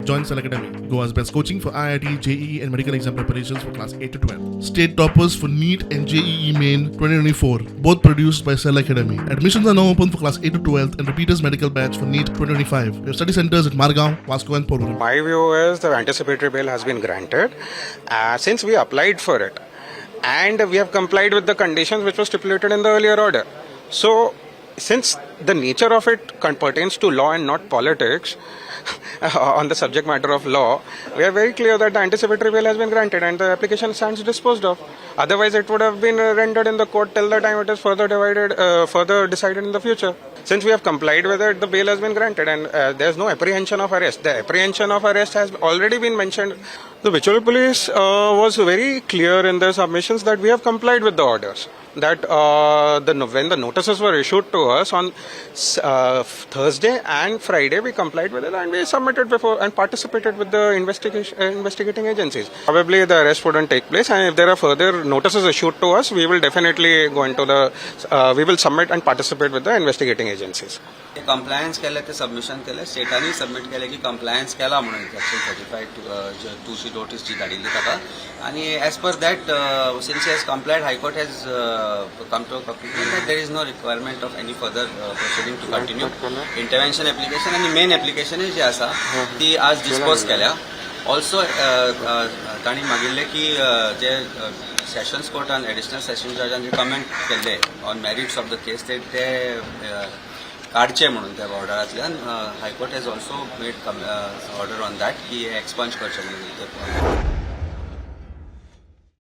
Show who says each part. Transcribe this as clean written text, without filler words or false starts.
Speaker 1: Join Cell Academy, Goa's best coaching for IIT, JEE and medical exam preparations for class 8 to 12. State toppers for NEET and JEE Main 2024, both produced by Cell Academy. Admissions are now open for class 8 to 12 and repeaters medical batch for NEET 2025. We have study centers at Margao, Vasco and Porvorim.
Speaker 2: My view is the anticipatory bail has been granted since we applied for it, and we have complied with the conditions which were stipulated in the earlier order. So, since the nature of it pertains to law and not politics, on the subject matter of law, we are very clear that the anticipatory bail has been granted and the application stands disposed of. Otherwise, it would have been rendered in the court till the time it is further decided in the future. Since we have complied with it, the bail has been granted and there is no apprehension of arrest. The apprehension of arrest has already been mentioned. The Visual Police was very clear in their submissions that we have complied with the orders. That when the notices were issued to us on Thursday and Friday, we complied with it and we submitted before and participated with the investigating agencies. Probably the arrest wouldn't take place, and if there are further notices issued to us, we will definitely go into we will submit and participate with the investigating agencies.
Speaker 3: Compliance केले ते submission केले स्टेटानी submit केले की compliance केला म्हणून section 35 2C notice जी धाडिल्ली ताका आणि as per that since he has complied, High Court has come to a conclusion that there is no requirement of any further proceeding to continue. Intervention application आणि main application जी आसा ती आज dispose केल्या. Also ताणी मागिल्ले की जे Sessions Court and Additional Sessions Judge recommend केले on merits of the case ते काढचे म्हणून त्या ऑर्डरांतल्यान high court has also made order on that की एक्सपंज करचे म्हणून